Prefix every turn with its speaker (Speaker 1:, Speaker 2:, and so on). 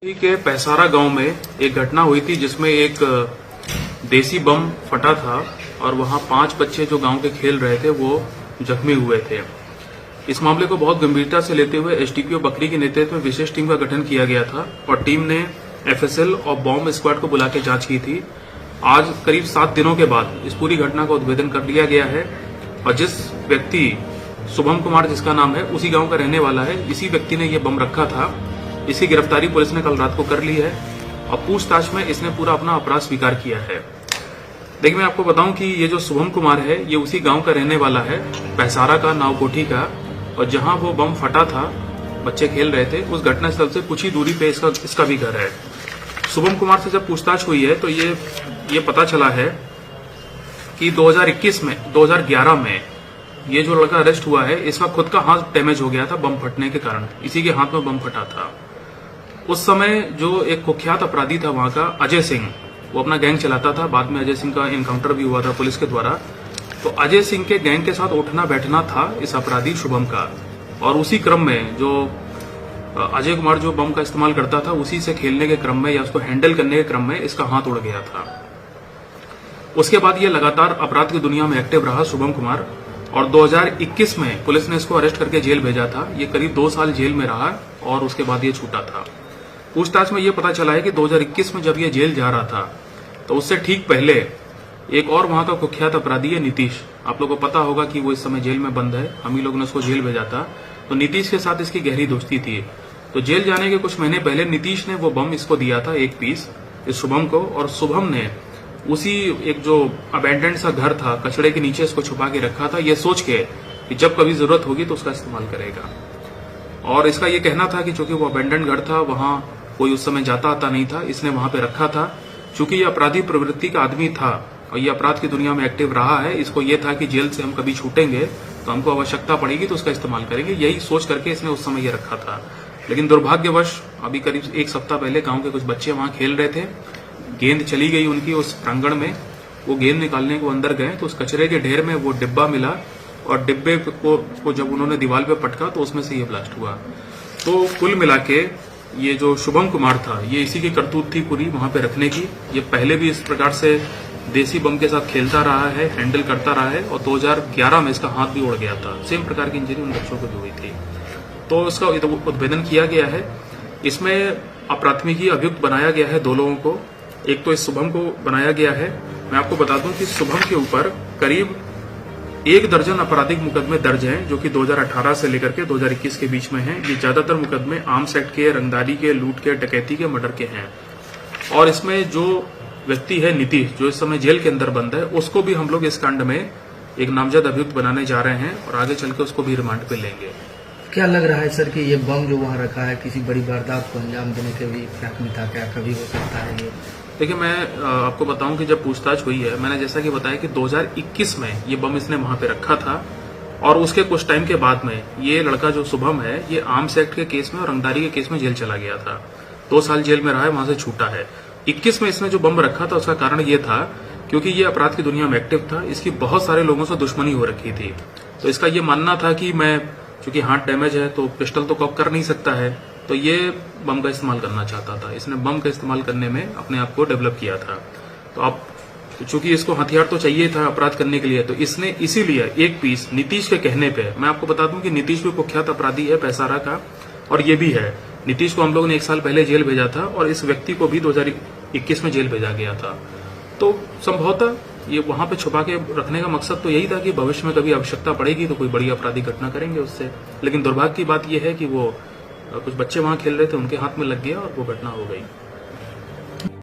Speaker 1: के पैसारा गांव में एक घटना हुई थी जिसमें एक देसी बम फटा था और वहां 5 बच्चे जो गांव के खेल रहे थे वो जख्मी हुए थे। इस मामले को बहुत गंभीरता से लेते हुए एसडीपीओ बकरी के नेतृत्व में विशेष टीम का गठन किया गया था और टीम ने एफएसएल और बॉम्ब स्क्वाड को बुला के जांच की थी। आज करीब 7 दिनों के बाद इस पूरी घटना का उद्भेदन कर लिया गया है और जिस व्यक्ति शुभम कुमार जिसका नाम है उसी गांव का रहने वाला है, इसी व्यक्ति ने यह बम रखा था। इसकी गिरफ्तारी पुलिस ने कल रात को कर ली है और पूछताछ में इसने पूरा अपना अपराध स्वीकार किया है। देखिए, मैं आपको बताऊं कि ये जो शुभम कुमार है ये उसी गांव का रहने वाला है, पैसारा का, नावकोठी का, और जहां वो बम फटा था, बच्चे खेल रहे थे, उस घटनास्थल से कुछ ही दूरी पे इसका भी घर है। शुभम कुमार से जब पूछताछ हुई है तो ये पता चला है कि 2011 में ये जो लड़का अरेस्ट हुआ है इसका खुद का हाथ डैमेज हो गया था बम फटने के कारण, इसी के हाथ में बम फटा था। उस समय जो एक कुख्यात अपराधी था वहां का, अजय सिंह, वो अपना गैंग चलाता था। बाद में अजय सिंह का एनकाउंटर भी हुआ था पुलिस के द्वारा। तो अजय सिंह के गैंग के साथ उठना बैठना था इस अपराधी शुभम का, और उसी क्रम में जो अजय कुमार जो बम का इस्तेमाल करता था उसी से खेलने के क्रम में या उसको हैंडल करने के क्रम में इसका हाथ उड़ गया था। उसके बाद ये लगातार अपराध की दुनिया में एक्टिव रहा शुभम कुमार, और 2021 में पुलिस ने इसको अरेस्ट करके जेल भेजा था। ये करीब 2 साल जेल में रहा और उसके बाद ये छूटा था। पूछताछ में ये पता चला है कि 2021 में जब ये जेल जा रहा था तो उससे ठीक पहले एक और वहां का कुख्यात अपराधी है नीतीश, आप लोगों को पता होगा कि वो इस समय जेल में बंद है, हम ही लोग ने उसको जेल भेजा था। तो नीतीश के साथ इसकी गहरी दोस्ती थी। तो जेल जाने के कुछ महीने पहले नीतीश ने वो बम इसको दिया था, 1 पीस, इस शुभम को, और शुभम ने उसी एक जो अबैंडन सा घर था, कचड़े के नीचे इसको छुपा के रखा था, ये सोच के कि जब कभी जरूरत होगी तो उसका इस्तेमाल करेगा। और इसका ये कहना था कि चूंकि वो अबैंडन घर था, वहां कोई उस समय जाता आता नहीं था, इसने वहां पे रखा था। चूंकि ये अपराधी प्रवृत्ति का आदमी था और ये अपराध की दुनिया में एक्टिव रहा है, इसको ये था कि जेल से हम कभी छूटेंगे तो हमको आवश्यकता पड़ेगी तो उसका इस्तेमाल करेंगे, यही सोच करके इसने उस समय ये रखा था। लेकिन दुर्भाग्यवश अभी करीब 1 सप्ताह पहले गांव के कुछ बच्चे वहां खेल रहे थे, गेंद चली गई उनकी उस प्रांगण में, वो गेंद निकालने को अंदर गए तो उस कचरे के ढेर में वो डिब्बा मिला और डिब्बे को जब उन्होंने दीवार पे पटका तो उसमें से ये ब्लास्ट हुआ। तो कुल मिला के ये जो शुभम कुमार था ये इसी की करतूत थी पूरी वहां पे रखने की। ये पहले भी इस प्रकार से देसी बम के साथ खेलता रहा है, हैंडल करता रहा है, और 2011 में इसका हाथ भी उड़ गया था। सेम प्रकार की इंजरी उन बच्चों को भी हुई थी। तो इसका उद्भेदन किया गया है। इसमें अपराधमिकी अभियुक्त बनाया गया है 2 लोगों को। एक तो इस शुभम को बनाया गया है। मैं आपको बता दूं कि शुभम के ऊपर करीब 1 दर्जन आपराधिक मुकदमे दर्ज हैं जो कि 2018 से लेकर के 2021 के बीच में हैं। ये ज्यादातर मुकदमे आर्म्स एक्ट के, रंगदारी के, लूट के, डकैती के, मर्डर के हैं। और इसमें जो व्यक्ति है नीतीश, जो इस समय जेल के अंदर बंद है, उसको भी हम लोग इस कांड में एक नामजद अभियुक्त बनाने जा रहे हैं और आगे चल के उसको भी रिमांड पे लेंगे।
Speaker 2: क्या लग रहा है सर कि ये बम जो वहाँ रखा है किसी बड़ी वारदात को अंजाम देने के भी प्रयास में था? क्या कभी हो सकता है ये?
Speaker 1: देखिए, मैं आपको बताऊं कि जब पूछताछ हुई है, मैंने जैसा कि बताया कि 2021 में ये बम इसने वहां पे रखा था, और उसके कुछ टाइम के बाद में ये लड़का जो शुभम है ये आर्म्स एक्ट के केस में और रंगदारी के केस में जेल चला गया था। 2 साल जेल में रहा है, वहां से छूटा है। 21 में इसने जो बम रखा था उसका कारण ये था क्योंकि ये अपराध की दुनिया में एक्टिव था, इसकी बहुत सारे लोगों से दुश्मनी हो रखी थी। तो इसका ये मानना था कि मैं, चूंकि हाथ डैमेज है तो पिस्टल तो कॉक कर नहीं सकता है, तो ये बम का इस्तेमाल करना चाहता था। इसने बम का इस्तेमाल करने में अपने आप को डेवलप किया था। तो अब चूंकि इसको हथियार तो चाहिए था अपराध करने के लिए, तो इसने इसीलिए 1 पीस नीतीश के कहने पे, मैं आपको बता दूं कि नीतीश भी कुख्यात अपराधी है पैसारा का, और ये भी है। नीतीश को हम लोग ने 1 साल पहले जेल भेजा था और इस व्यक्ति को भी 2021 में जेल भेजा गया था। तो संभवतः ये वहां पे छुपा के रखने का मकसद तो यही था कि भविष्य में कभी आवश्यकता पड़ेगी तो कोई बड़ी आपराधिक घटना करेंगे उससे। लेकिन दुर्भाग्य की बात यह है कि वो कुछ बच्चे वहां खेल रहे थे, उनके हाथ में लग गया और वो घटना हो गई।